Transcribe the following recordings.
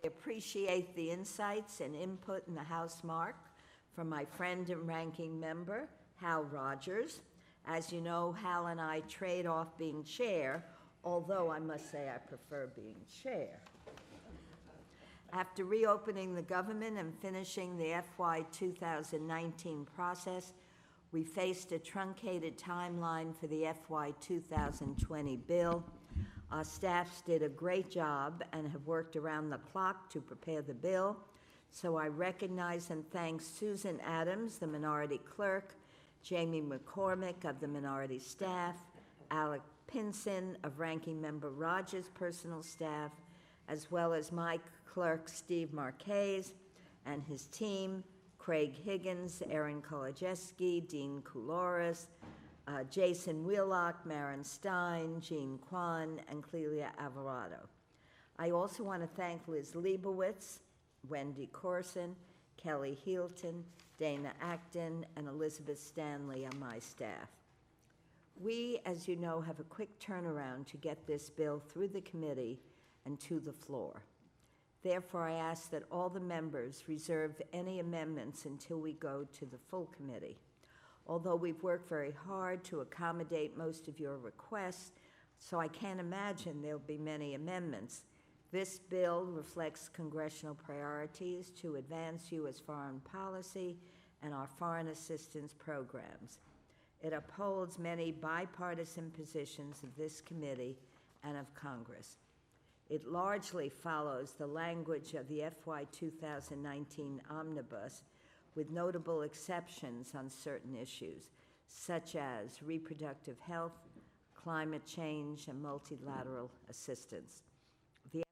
appreciate the insights and input in the House Mark from my friend and ranking member, Hal Rogers. As you know, Hal and I trade off being chair, although I must say I prefer being chair. After reopening the government and finishing the FY2019 process, we faced a truncated timeline for the FY2020 bill. Our staffs did a great job and have worked around the clock to prepare the bill, so I recognize and thank Susan Adams, the minority clerk, Jamie McCormick of the minority staff, Alec Pinson of Ranking Member Rogers' personal staff, as well as my clerk, Steve Marquez, and his team, Craig Higgins, Erin Kolodziejski, Dean Koulouris, Jason Wheelock, Maren Stein, Jean Kwan, and Clelia Alvarado. I also want to thank Liz Leibowitz, Wendy Corson, Kelly Healton, Dana Acton, and Elizabeth Stanley on my staff. We, as you know, have a quick turnaround to get this bill through the committee and to the floor. Therefore, I ask that all the members reserve any amendments until we go to the full committee. Although we've worked very hard to accommodate most of your requests, so I can't imagine there'll be many amendments. This bill reflects congressional priorities to advance U.S. foreign policy and our foreign assistance programs. It upholds many bipartisan positions of this committee and of Congress. It largely follows the language of the FY2019 omnibus, with notable exceptions on certain issues, such as reproductive health, climate change, and multilateral assistance. The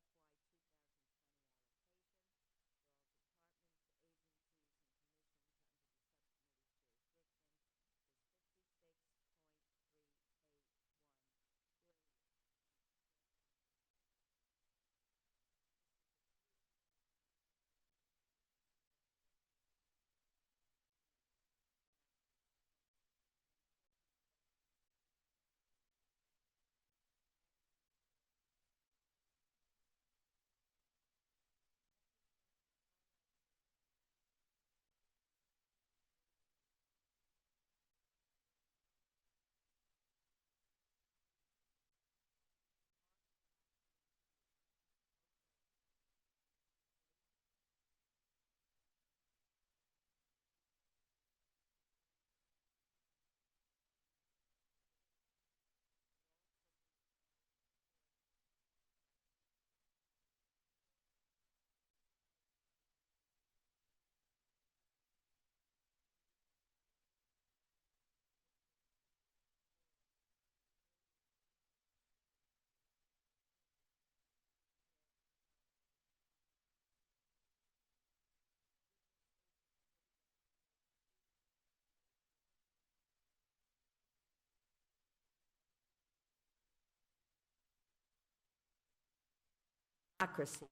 democracy.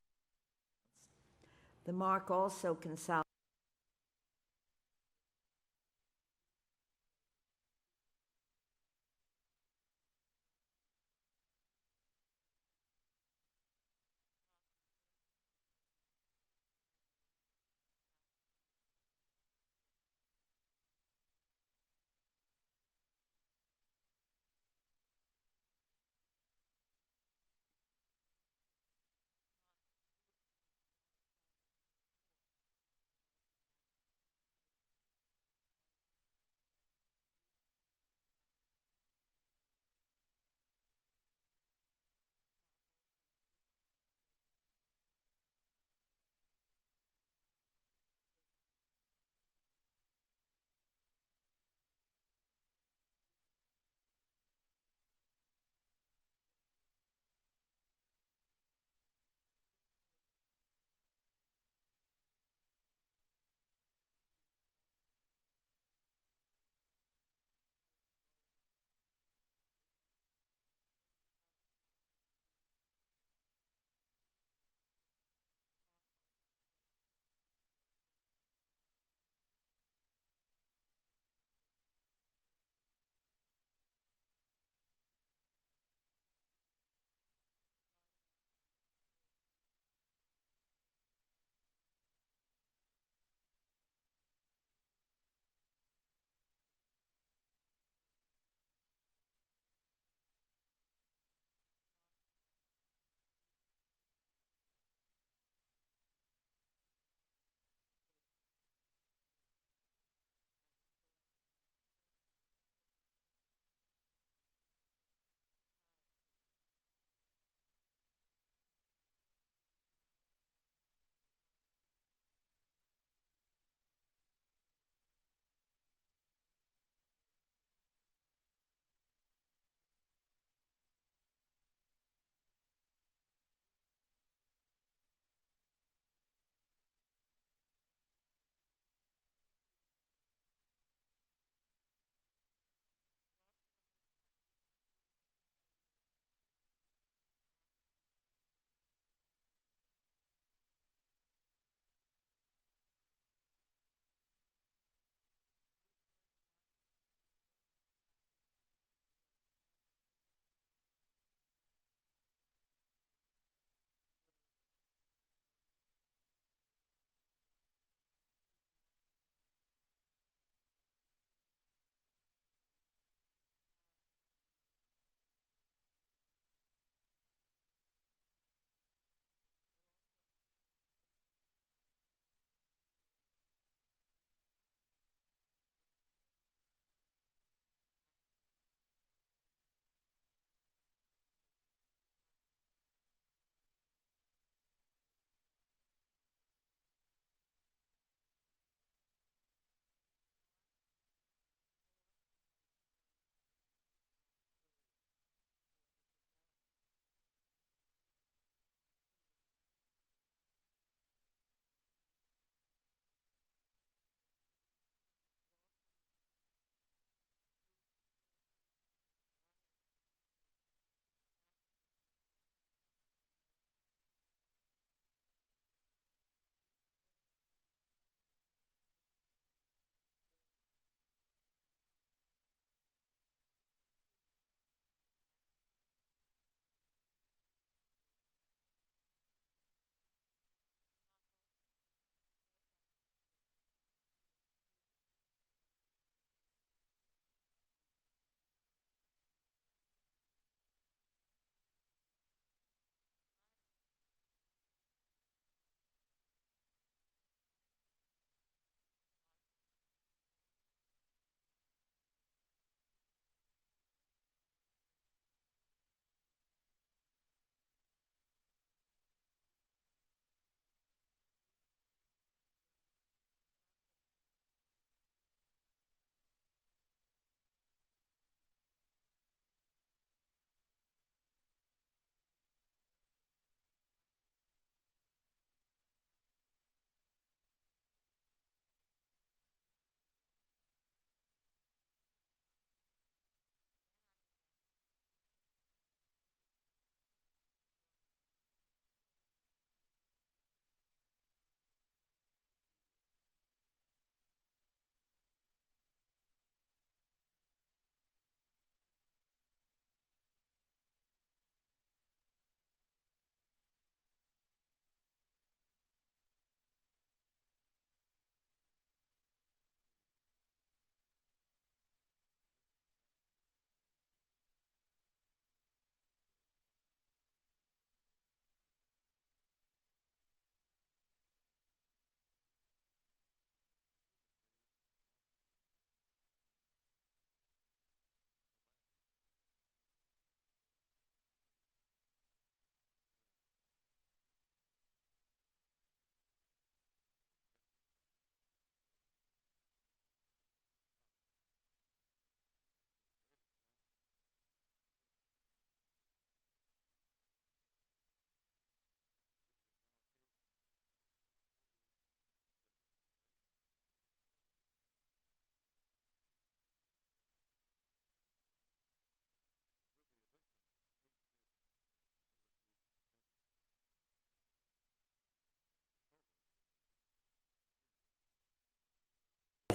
The mark also consolidates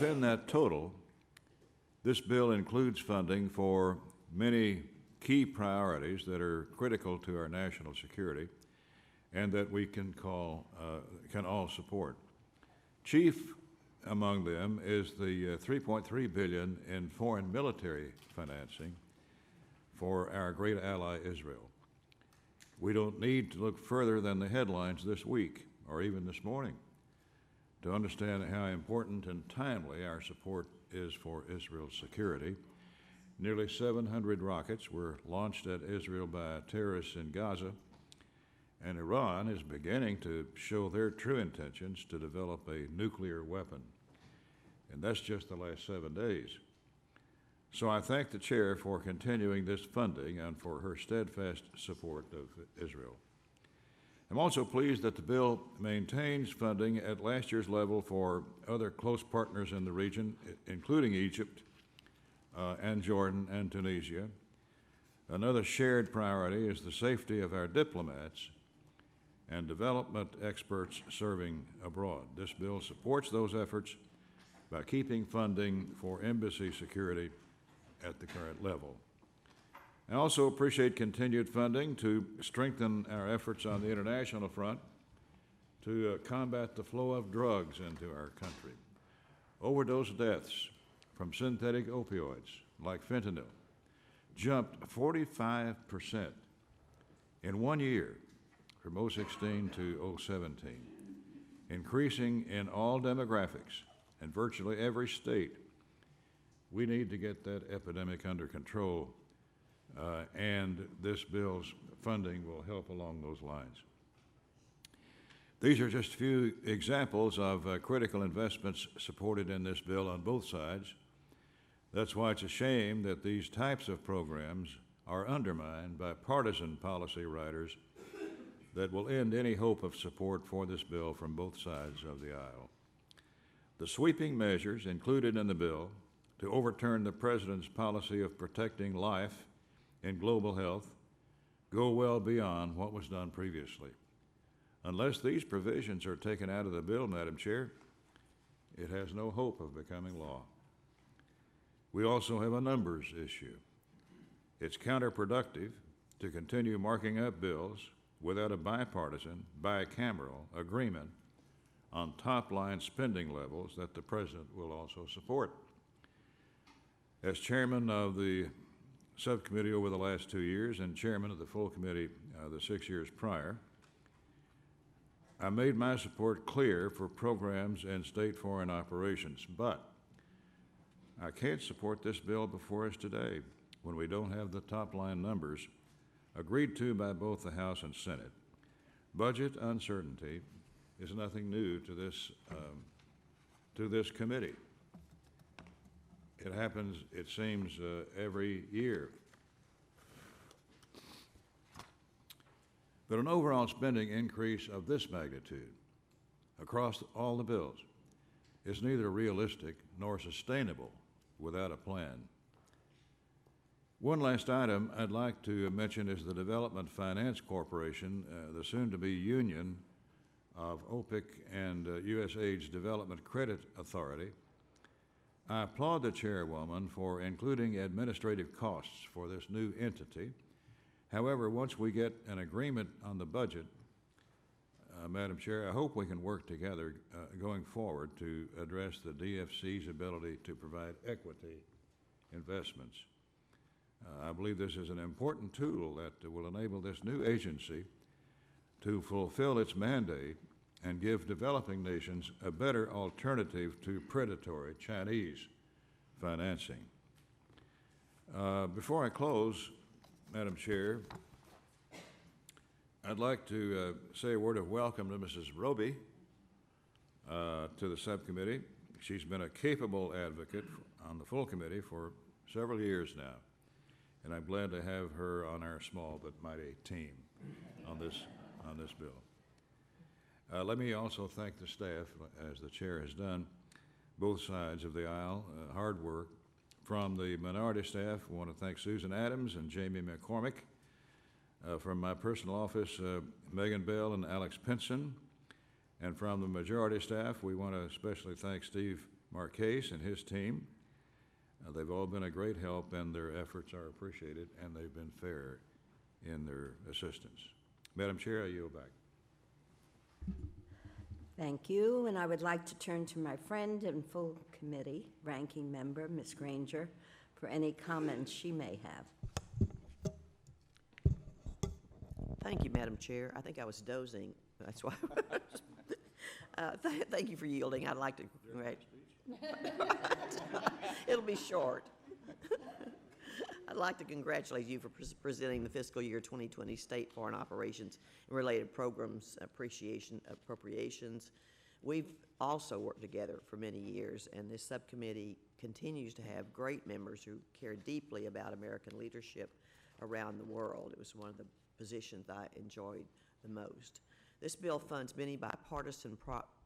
Within that total, this bill includes funding for many key priorities that are critical to our national security and that we can all support. Chief among them is the $3.3 billion in foreign military financing for our great ally Israel. We don't need to look further than the headlines this week or even this morning to understand how important and timely our support is for Israel's security. Nearly 700 rockets were launched at Israel by terrorists in Gaza, and Iran is beginning to show their true intentions to develop a nuclear weapon. And that's just the last 7 days. So I thank the chair for continuing this funding and for her steadfast support of Israel. I'm also pleased that the bill maintains funding at last year's level for other close partners in the region, including Egypt and Jordan and Tunisia. Another shared priority is the safety of our diplomats and development experts serving abroad. This bill supports those efforts by keeping funding for embassy security at the current level. I also appreciate continued funding to strengthen our efforts on the international front to combat the flow of drugs into our country. Overdose deaths from synthetic opioids like fentanyl jumped 45% in 1 year from 2016 to 2017, increasing in all demographics in virtually every state. We need to get that epidemic under control, and this bill's funding will help along those lines. These are just a few examples of critical investments supported in this bill on both sides. That's why it's a shame that these types of programs are undermined by partisan policy writers that will end any hope of support for this bill from both sides of the aisle. The sweeping measures included in the bill to overturn the President's policy of protecting life and global health go well beyond what was done previously. Unless these provisions are taken out of the bill, Madam Chair, it has no hope of becoming law. We also have a numbers issue. It's counterproductive to continue marking up bills without a bipartisan, bicameral agreement on top-line spending levels that the President will also support. As chairman of the subcommittee over the last 2 years and chairman of the full committee the 6 years prior, I made my support clear for programs and state foreign operations, but I can't support this bill before us today when we don't have the top-line numbers agreed to by both the House and Senate. Budget uncertainty is nothing new to this committee. It happens, it seems, every year. But an overall spending increase of this magnitude across all the bills is neither realistic nor sustainable without a plan. One last item I'd like to mention is the Development Finance Corporation, the soon-to-be union of OPIC and USAID's Development Credit Authority. I applaud the chairwoman for including administrative costs for this new entity. However, once we get an agreement on the budget, Madam Chair, I hope we can work together going forward to address the DFC's ability to provide equity investments. I believe this is an important tool that will enable this new agency to fulfill its mandate and give developing nations a better alternative to predatory Chinese financing. Before I close, Madam Chair, I'd like to say a word of welcome to Mrs. Roby to the subcommittee. She's been a capable advocate on the full committee for several years now, and I'm glad to have her on our small but mighty team on this bill. Let me also thank the staff, as the chair has done, both sides of the aisle, hard work. From the minority staff, I want to thank Susan Adams and Jamie McCormick. From my personal office, Megan Bell and Alex Pinson. And from the majority staff, we want to especially thank Steve Marquez and his team. They've all been a great help, and their efforts are appreciated, and they've been fair in their assistance. Madam Chair, I yield back. Thank you, and I would like to turn to my friend and full committee ranking member, Ms. Granger, for any comments she may have. Thank you, Madam Chair. I think I was dozing. That's why. Thank you for yielding. I'd like to It'll be short. I'd like to congratulate you for presenting the fiscal year 2020 state foreign operations and related programs appropriations. We've also worked together for many years, and this subcommittee continues to have great members who care deeply about American leadership around the world. It was one of the positions I enjoyed the most. This bill funds many bipartisan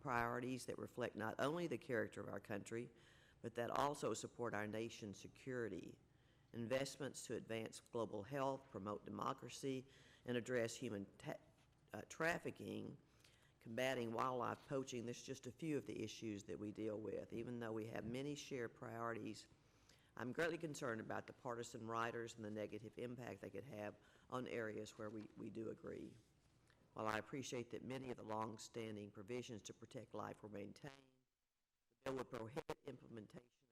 priorities that reflect not only the character of our country, but that also support our nation's security. Investments to advance global health, promote democracy, and address human trafficking, combating wildlife poaching. There's just a few of the issues that we deal with. Even though we have many shared priorities, I'm greatly concerned about the partisan riders and the negative impact they could have on areas where we do agree. While I appreciate that many of the long-standing provisions to protect life were maintained, the bill would prohibit implementation of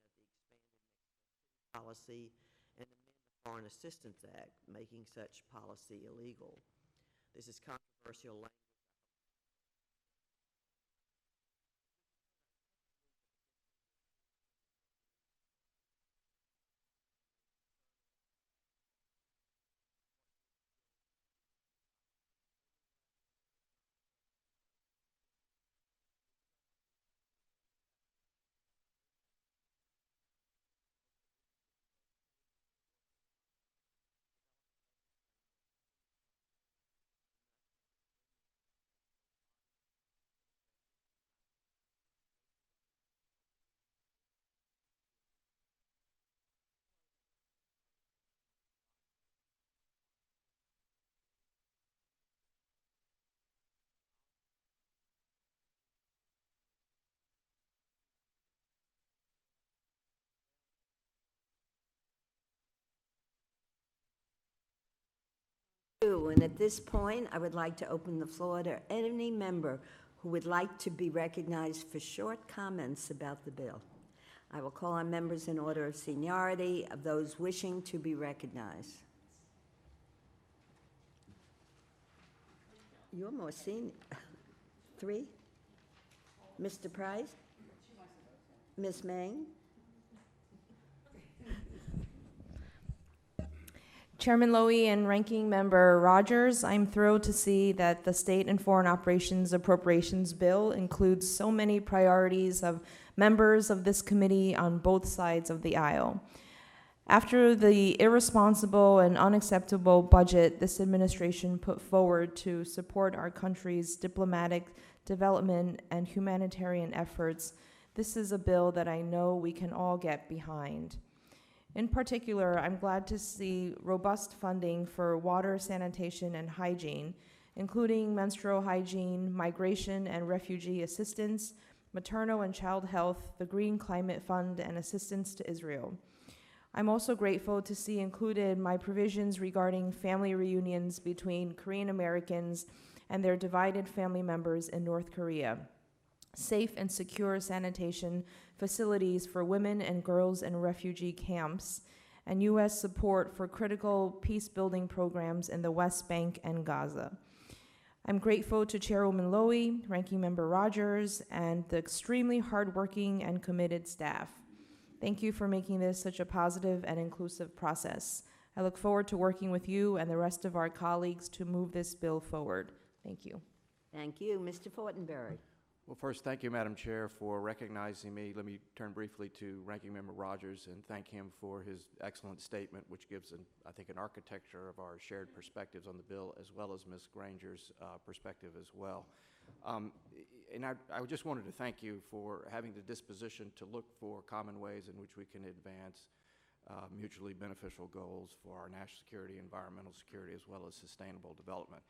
the expanded policy and amend the Foreign Assistance Act, making such policy illegal. This is controversial language. And at this point, I would like to open the floor to any member who would like to be recognized for short comments about the bill. I will call on members in order of seniority of those wishing to be recognized. You're more senior. 3? Mr. Price? Ms. Mang? Chairman Lowy and Ranking Member Rogers, I'm thrilled to see that the State and Foreign Operations Appropriations Bill includes so many priorities of members of this committee on both sides of the aisle. After the irresponsible and unacceptable budget this administration put forward to support our country's diplomatic, development, and humanitarian efforts, this is a bill that I know we can all get behind. In particular, I'm glad to see robust funding for water, sanitation, and hygiene, including menstrual hygiene, migration and refugee assistance, maternal and child health, the Green Climate Fund, and assistance to Israel. I'm also grateful to see included my provisions regarding family reunions between Korean Americans and their divided family members in North Korea, safe and secure sanitation facilities for women and girls in refugee camps, and U.S. support for critical peace-building programs in the West Bank and Gaza. I'm grateful to Chairwoman Lowy, Ranking Member Rogers, and the extremely hardworking and committed staff. Thank you for making this such a positive and inclusive process. I look forward to working with you and the rest of our colleagues to move this bill forward. Thank you. Thank you. Mr. Fortenberry. Well, first, thank you, Madam Chair, for recognizing me. Let me turn briefly to Ranking Member Rogers and thank him for his excellent statement, which gives, I think, an architecture of our shared perspectives on the bill, as well as Ms. Granger's perspective as well. And I just wanted to thank you for having the disposition to look for common ways in which we can advance mutually beneficial goals for our national security, environmental security, as well as sustainable development.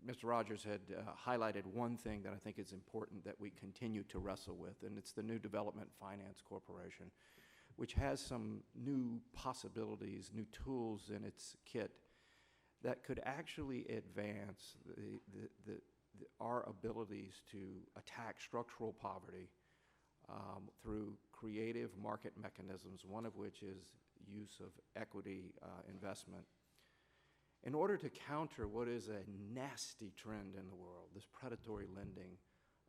Mr. Rogers had highlighted one thing that I think is important that we continue to wrestle with, and it's the new Development Finance Corporation, which has some new possibilities, new tools in its kit that could actually advance our abilities to attack structural poverty through creative market mechanisms, one of which is use of equity investment, in order to counter what is a nasty trend in the world, this predatory lending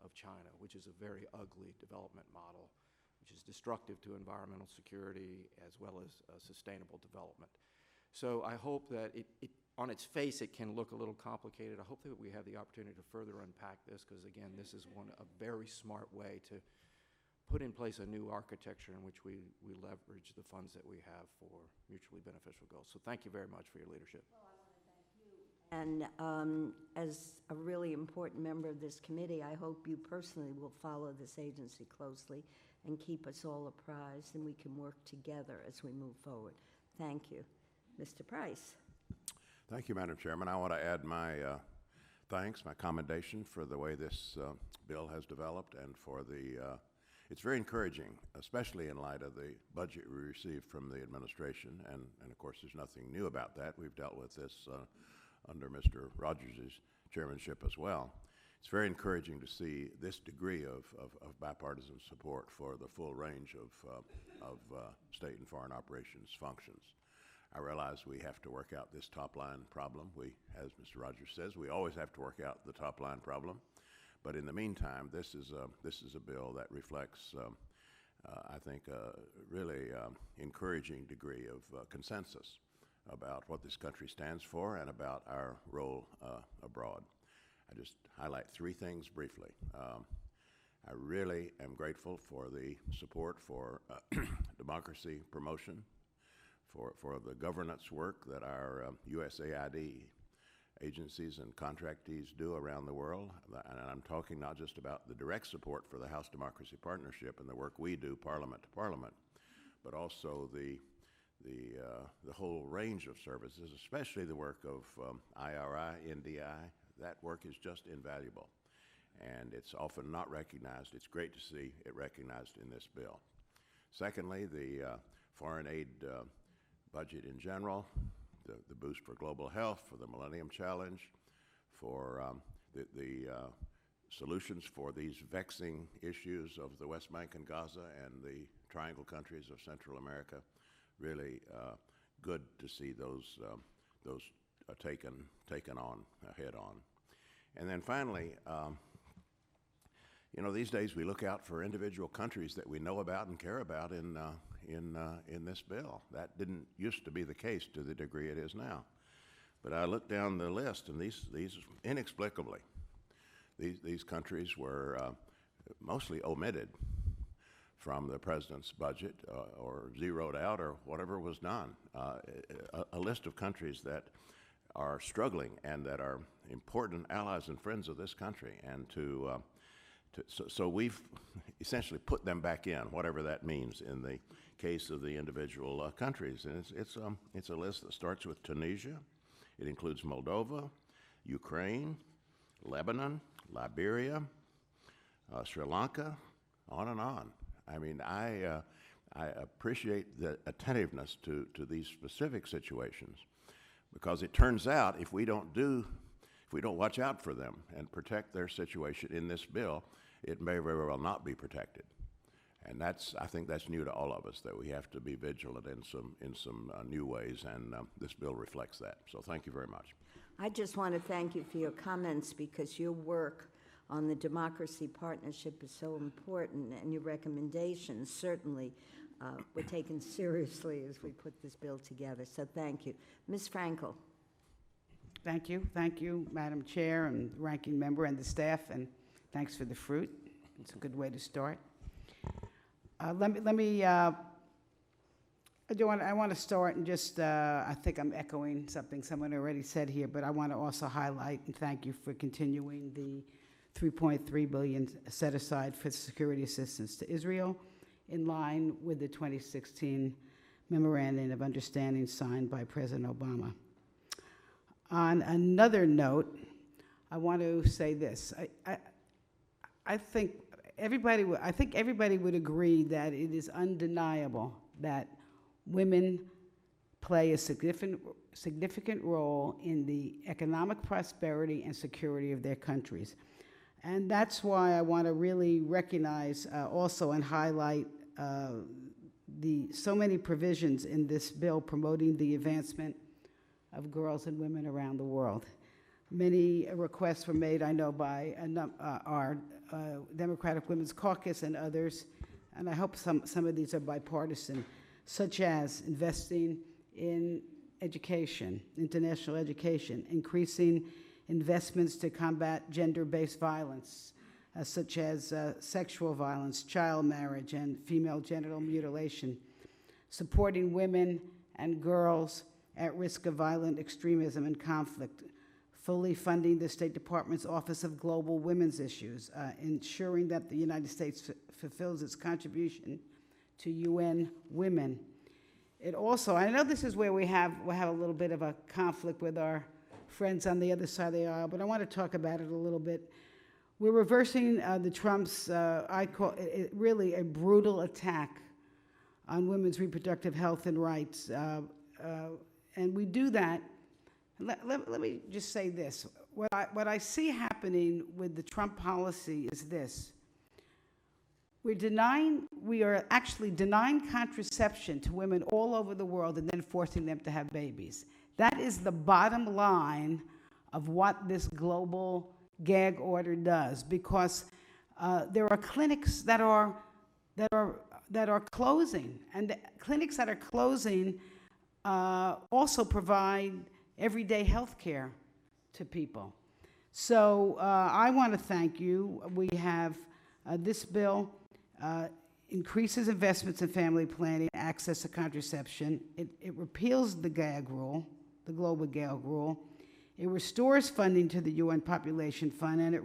of China, which is a very ugly development model, which is destructive to environmental security as well as sustainable development. So I hope that on its face, it can look a little complicated. I hope that we have the opportunity to further unpack this, because again, this is a very smart way to put in place a new architecture in which we leverage the funds that we have for mutually beneficial goals. So thank you very much for your leadership. And as a really important member of this committee, I hope you personally will follow this agency closely and keep us all apprised, and we can work together as we move forward. Thank you. Mr. Price. Thank you, Madam Chairman. I want to add my thanks, my commendation for the way this bill has developed, and for it's very encouraging, especially in light of the budget we received from the administration, and of course there's nothing new about that. We've dealt with this under Mr. Rogers' chairmanship as well. It's very encouraging to see this degree of bipartisan support for the full range of state and foreign operations functions. I realize we have to work out this top-line problem. As Mr. Rogers says, we always have to work out the top-line problem. But in the meantime, this is a bill that reflects, I think, a really encouraging degree of consensus about what this country stands for and about our role abroad. I just highlight three things briefly. I really am grateful for the support for democracy promotion, for the governance work that our USAID agencies and contractees do around the world. And I'm talking not just about the direct support for the House Democracy Partnership and the work we do parliament to parliament, but also the whole range of services, especially the work of IRI, NDI. That work is just invaluable, and it's often not recognized. It's great to see it recognized in this bill. Secondly, the foreign aid budget in general, the boost for global health, for the Millennium Challenge, for the solutions for these vexing issues of the West Bank and Gaza and the Triangle countries of Central America. Really good to see those taken on head on. And then finally, these days we look out for individual countries that we know about and care about in this bill. That didn't used to be the case to the degree it is now. But I looked down the list, and these inexplicably, these countries were mostly omitted from the president's budget or zeroed out or whatever was done. A list of countries that are struggling and that are important allies and friends of this country, and so we've essentially put them back in, whatever that means in the case of the individual countries. And it's a list that starts with Tunisia. It includes Moldova, Ukraine, Lebanon, Liberia, Sri Lanka, on and on. I mean, I appreciate the attentiveness to these specific situations, because it turns out if we don't watch out for them and protect their situation in this bill, it may very well not be protected. And I think that's new to all of us, that we have to be vigilant in some new ways, and this bill reflects that. So thank you very much. I just want to thank you for your comments, because your work on the Democracy Partnership is so important, and your recommendations certainly were taken seriously as we put this bill together. So thank you. Ms. Frankel. Thank you. Thank you, Madam Chair and Ranking Member and the staff, and thanks for the fruit. It's a good way to start. I want to start and just, I think I'm echoing something someone already said here, but I want to also highlight and thank you for continuing the $3.3 billion set aside for security assistance to Israel, in line with the 2016 Memorandum of Understanding signed by President Obama. On another note, I want to say this. I think everybody would agree that it is undeniable that women play a significant role in the economic prosperity and security of their countries. And that's why I want to really recognize also and highlight so many provisions in this bill promoting the advancement of girls and women around the world. Many requests were made, I know, by our Democratic Women's Caucus and others, and I hope some of these are bipartisan, such as investing in education, international education, increasing investments to combat gender-based violence, such as sexual violence, child marriage, and female genital mutilation, supporting women and girls at risk of violent extremism and conflict, fully funding the State Department's Office of Global Women's Issues, ensuring that the United States fulfills its contribution to UN Women. It also, I know this is where we'll have a little bit of a conflict with our friends on the other side of the aisle, but I want to talk about it a little bit. We're reversing the Trump's, I call it really a brutal attack on women's reproductive health and rights. And we do that. Let me just say this. What I see happening with the Trump policy is this. We are actually denying contraception to women all over the world and then forcing them to have babies. That is the bottom line of what this global gag order does, because there are clinics that are closing, and the clinics that are closing also provide everyday health care to people. So I want to thank you. We have this bill increases investments in family planning, access to contraception. It repeals the gag rule, the global gag rule. It restores funding to the UN Population Fund, and it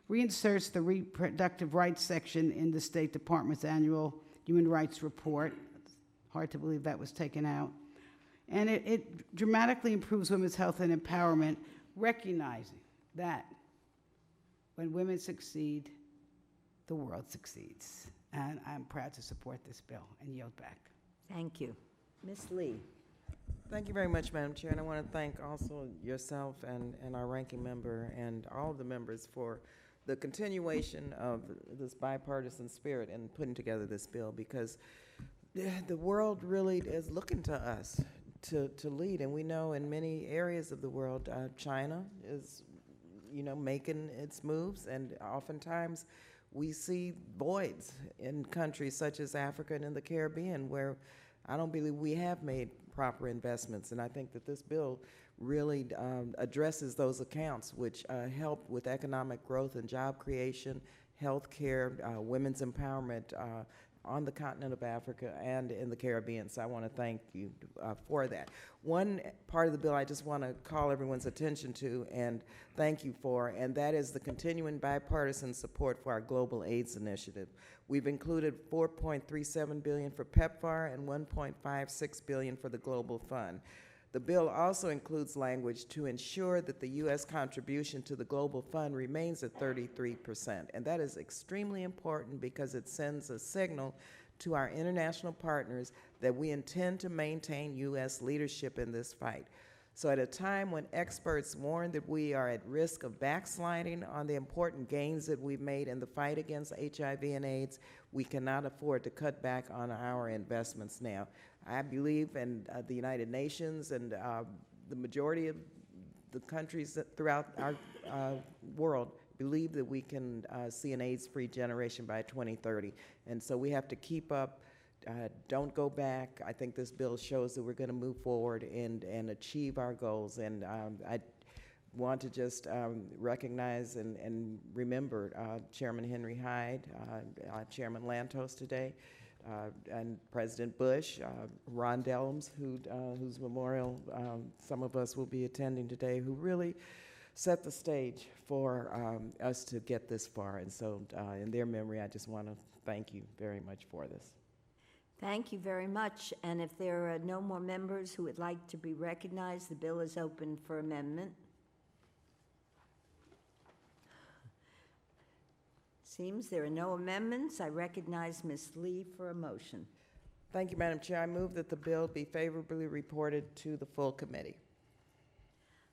reinserts the reproductive rights section in the State Department's annual human rights report. Hard to believe that was taken out. And it dramatically improves women's health and empowerment, recognizing that when women succeed, the world succeeds. And I'm proud to support this bill and yield back. Thank you. Ms. Lee. Thank you very much, Madam Chair, and I want to thank also yourself and our ranking member and all the members for the continuation of this bipartisan spirit in putting together this bill, because the world really is looking to us to lead, and we know in many areas of the world, China is, making its moves, and oftentimes we see voids in countries such as Africa and in the Caribbean where I don't believe we have made proper investments, and I think that this bill really addresses those accounts, which help with economic growth and job creation, health care, women's empowerment on the continent of Africa and in the Caribbean. So I want to thank you for that. One part of the bill I just want to call everyone's attention to and thank you for, and that is the continuing bipartisan support for our Global AIDS Initiative. We've included $4.37 billion for PEPFAR and $1.56 billion for the Global Fund. The bill also includes language to ensure that the U.S. contribution to the Global Fund remains at 33%, and that is extremely important because it sends a signal to our international partners that we intend to maintain U.S. leadership in this fight. So at a time when experts warn that we are at risk of backsliding on the important gains that we've made in the fight against HIV and AIDS, we cannot afford to cut back on our investments now. I believe in the United Nations and the majority of the countries throughout our world believe that we can see an AIDS-free generation by 2030. And so we have to keep up, don't go back. I think this bill shows that we're going to move forward and achieve our goals. And I want to just recognize and remember Chairman Henry Hyde, Chairman Lantos today, and President Bush, Ron Dellums, whose memorial some of us will be attending today, who really set the stage for us to get this far. And so in their memory, I just want to thank you very much for this. Thank you very much. And if there are no more members who would like to be recognized, the bill is open for amendment. Seems there are no amendments. I recognize Ms. Lee for a motion. Thank you, Madam Chair. I move that the bill be favorably reported to the full committee.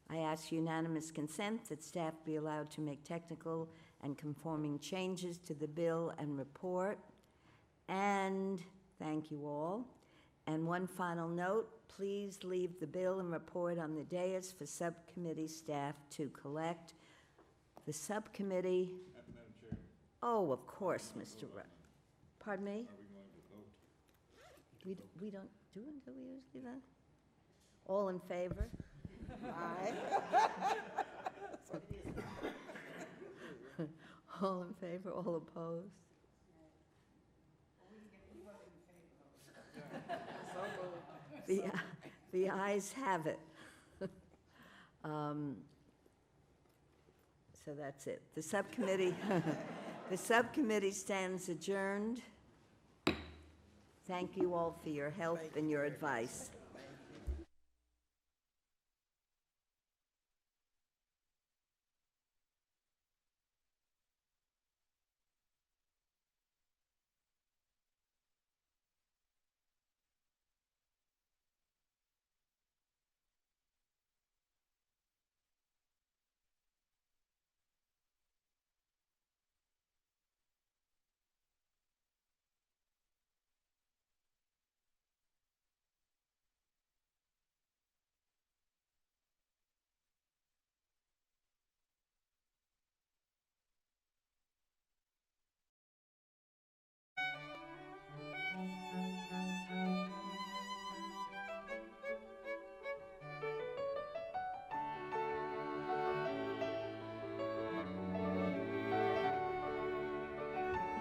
I ask unanimous consent that staff be allowed to make technical and conforming changes to the bill and report. And thank you all. And one final note, please leave the bill and report on the dais for subcommittee staff to collect. The subcommittee. Madam Chair, Oh, of course, Mr. Pardon me? are we going to vote? We don't do it until we usually vote? All in favor? Aye. All in favor, all opposed? The ayes have it. So that's it. The subcommittee, the subcommittee stands adjourned. Thank you all for your help and your advice.